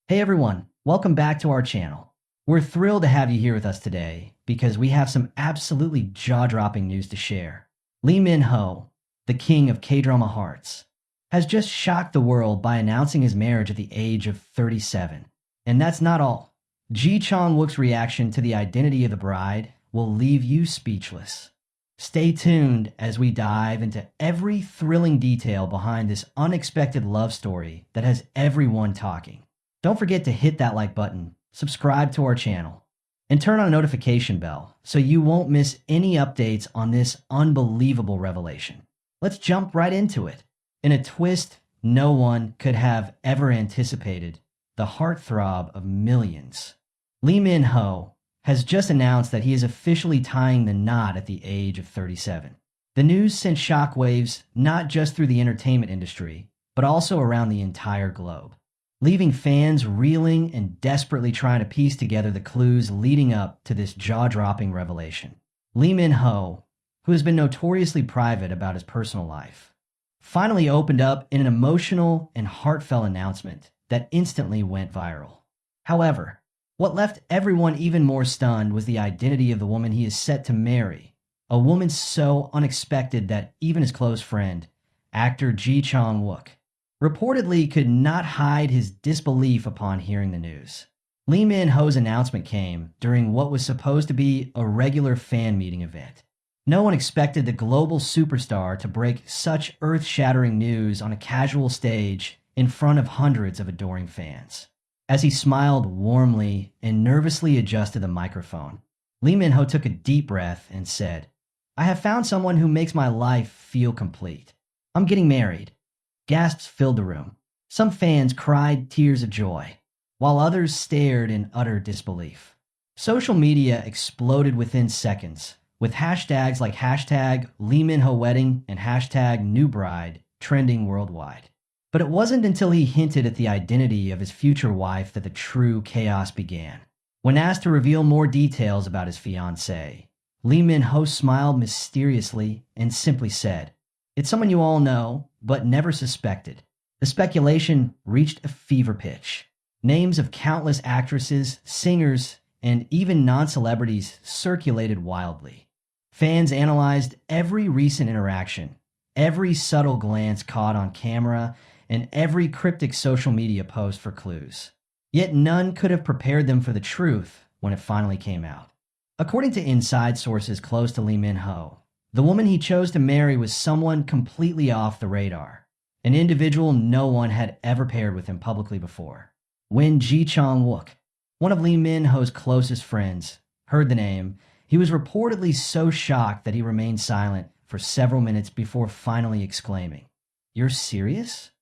Hey everyone, welcome back to our channel. We're thrilled to have you here with us today because we have some absolutely jaw-dropping news to share. Lee Min-ho, the king of K-drama hearts, has just shocked the world by announcing his marriage at the age of 37. And that's not all. Chang Wook's reaction to the identity of the bride will leave you speechless. Stay tuned as we dive into every thrilling detail behind this unexpected love story that has everyone talking. Don't forget to hit that like button, subscribe to our channel, and turn on a notification bell so you won't miss any updates on this unbelievable revelation. Let's jump right into it. In a twist no one could have ever anticipated, the heartthrob of millions, Lee Min-ho has just announced that he is officially tying the knot at the age of 37. The news sent shockwaves not just through the entertainment industry, but also around the entire globe, leaving fans reeling and desperately trying to piece together the clues leading up to this jaw-dropping revelation. Lee Min-ho, who has been notoriously private about his personal life, finally opened up in an emotional and heartfelt announcement that instantly went viral. However, what left everyone even more stunned was the identity of the woman he is set to marry, a woman so unexpected that even his close friend, actor Chang Wook, reportedly could not hide his disbelief upon hearing the news. Lee Min-ho's announcement came during what was supposed to be a regular fan meeting event. No one expected the global superstar to break such earth-shattering news on a casual stage in front of hundreds of adoring fans. As he smiled warmly and nervously adjusted the microphone, Lee Min-ho took a deep breath and said, "I have found someone who makes my life feel complete. I'm getting married." Gasps filled the room. Some fans cried tears of joy, while others stared in utter disbelief. Social media exploded within seconds, with hashtags like hashtag Lee Min-ho wedding and hashtag new bride trending worldwide. But it wasn't until he hinted at the identity of his future wife that the true chaos began. When asked to reveal more details about his fiancée, Lee Min-ho smiled mysteriously and simply said, "It's someone you all know, but never suspected." The speculation reached a fever pitch. Names of countless actresses, singers, and even non-celebrities circulated wildly. Fans analyzed every recent interaction, every subtle glance caught on camera, and every cryptic social media post for clues. Yet none could have prepared them for the truth when it finally came out. According to inside sources close to Lee Min-ho, the woman he chose to marry was someone completely off the radar, an individual no one had ever paired with him publicly before. When Chang Wook, one of Lee Min-ho's closest friends, heard the name, he was reportedly so shocked that he remained silent for several minutes before finally exclaiming, "You're serious?"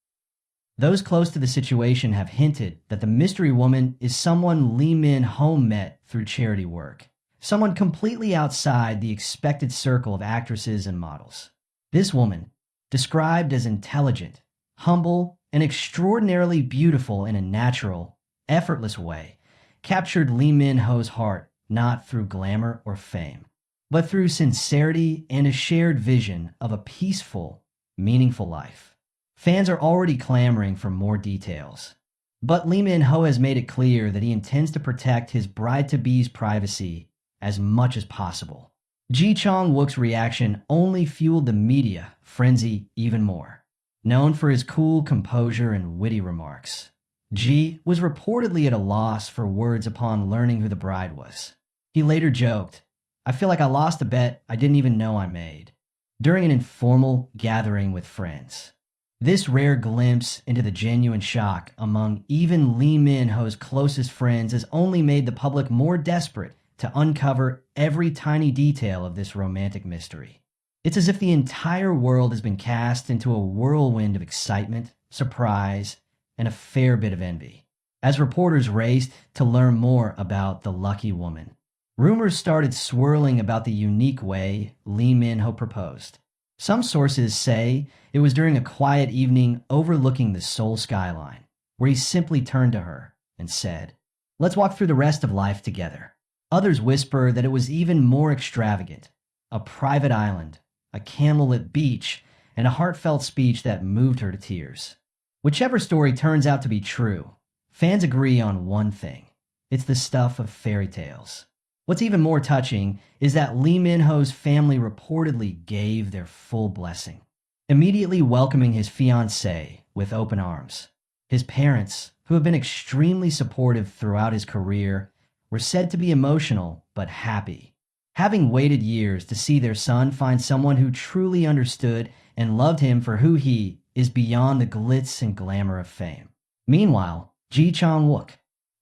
Those close to the situation have hinted that the mystery woman is someone Lee Min-ho met through charity work, someone completely outside the expected circle of actresses and models. This woman, described as intelligent, humble, and extraordinarily beautiful in a natural, effortless way, captured Lee Min-ho's heart not through glamour or fame, but through sincerity and a shared vision of a peaceful, meaningful life. Fans are already clamoring for more details, but Lee Min-ho has made it clear that he intends to protect his bride-to-be's privacy as much as possible. Chang Wook's reaction only fueled the media frenzy even more. Known for his cool composure and witty remarks, Ji was reportedly at a loss for words upon learning who the bride was. He later joked, "I feel like I lost a bet I didn't even know I made," during an informal gathering with friends. This rare glimpse into the genuine shock among even Lee Min-ho's closest friends has only made the public more desperate to uncover every tiny detail of this romantic mystery. It's as if the entire world has been cast into a whirlwind of excitement, surprise, and a fair bit of envy, as reporters raced to learn more about the lucky woman. Rumors started swirling about the unique way Lee Min-ho proposed. Some sources say it was during a quiet evening overlooking the Seoul skyline, where he simply turned to her and said, "Let's walk through the rest of life together." Others whisper that it was even more extravagant, a private island, a candlelit beach, and a heartfelt speech that moved her to tears. Whichever story turns out to be true, Fans agree on one thing. It's the stuff of fairy tales. What's even more touching is that Lee Min-ho's family reportedly gave their full blessing, immediately welcoming his fiancée with open arms. His parents, who have been extremely supportive throughout his career, were said to be emotional but happy, having waited years to see their son find someone who truly understood and loved him for who he is beyond the glitz and glamour of fame. Meanwhile, Chang Wook,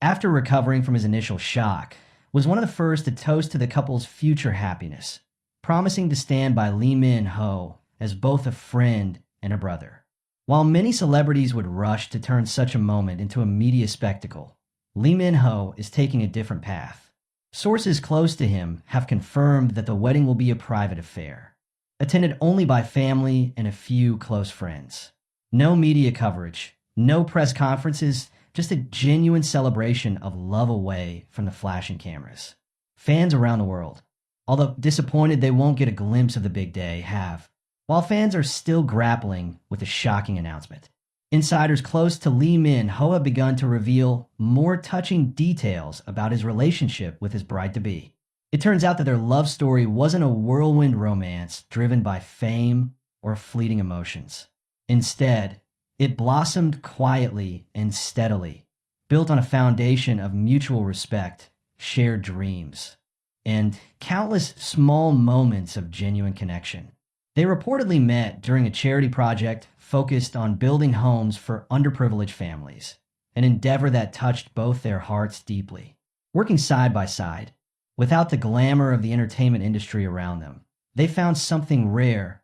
after recovering from his initial shock, was one of the first to toast to the couple's future happiness, promising to stand by Lee Min-ho as both a friend and a brother. While many celebrities would rush to turn such a moment into a media spectacle, Lee Min-ho is taking a different path. Sources close to him have confirmed that the wedding will be a private affair, attended only by family and a few close friends. No media coverage, no press conferences, just a genuine celebration of love away from the flashing cameras. Fans around the world, although disappointed they won't get a glimpse of the big day, have, while fans are still grappling with the shocking announcement. Insiders close to Lee Min-ho have begun to reveal more touching details about his relationship with his bride-to-be. It turns out that their love story wasn't a whirlwind romance driven by fame or fleeting emotions. Instead, it blossomed quietly and steadily, built on a foundation of mutual respect, shared dreams, and countless small moments of genuine connection. They reportedly met during a charity project focused on building homes for underprivileged families, an endeavor that touched both their hearts deeply. Working side by side, without the glamour of the entertainment industry around them, they found something rare: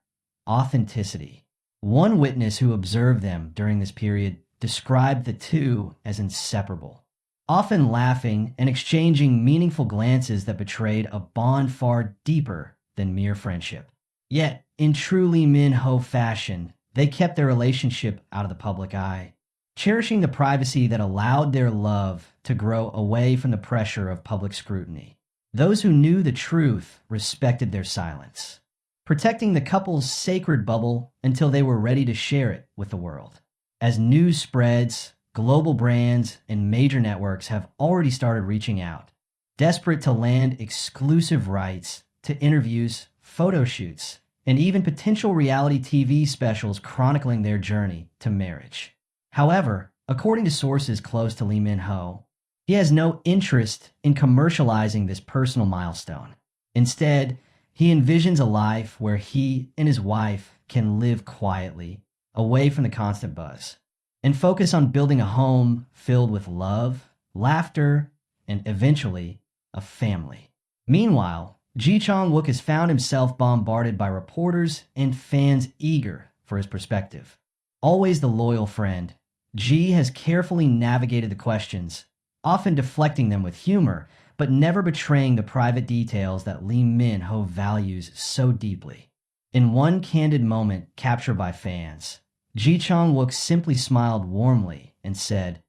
authenticity. One witness who observed them during this period described the two as inseparable, often laughing and exchanging meaningful glances that betrayed a bond far deeper than mere friendship. Yet, in true Lee Min-ho fashion, they kept their relationship out of the public eye, cherishing the privacy that allowed their love to grow away from the pressure of public scrutiny. Those who knew the truth respected their silence, protecting the couple's sacred bubble until they were ready to share it with the world. As news spreads, global brands and major networks have already started reaching out, desperate to land exclusive rights to interviews, photo shoots, and even potential reality TV specials chronicling their journey to marriage. However, according to sources close to Lee Min-ho, he has no interest in commercializing this personal milestone. Instead, he envisions a life where he and his wife can live quietly, away from the constant buzz, and focus on building a home filled with love, laughter, and eventually, a family. Meanwhile, Chang Wook has found himself bombarded by reporters and fans eager for his perspective. Always the loyal friend, Ji has carefully navigated the questions, often deflecting them with humor, but never betraying the private details that Lee Min-ho values so deeply. In one candid moment captured by fans, Chang Wook simply smiled warmly and said,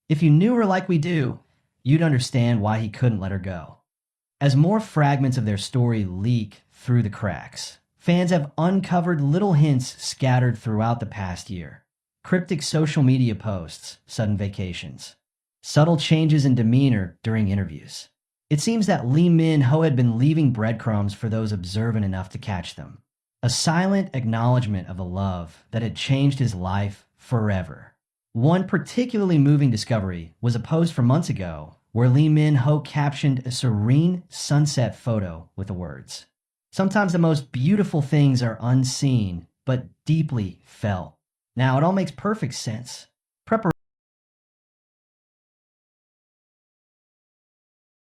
"If you knew her like we do, you'd understand why he couldn't let her go." As more fragments of their story leak through the cracks, fans have uncovered little hints scattered throughout the past year. Cryptic social media posts, sudden vacations, subtle changes in demeanor during interviews. It seems that Lee Min-ho had been leaving breadcrumbs for those observant enough to catch them. A silent acknowledgement of a love that had changed his life forever. One particularly moving discovery was a post from months ago where Lee Min-ho captioned a serene sunset photo with the words, "Sometimes the most beautiful things are unseen, but deeply felt." Now, it all makes perfect sense.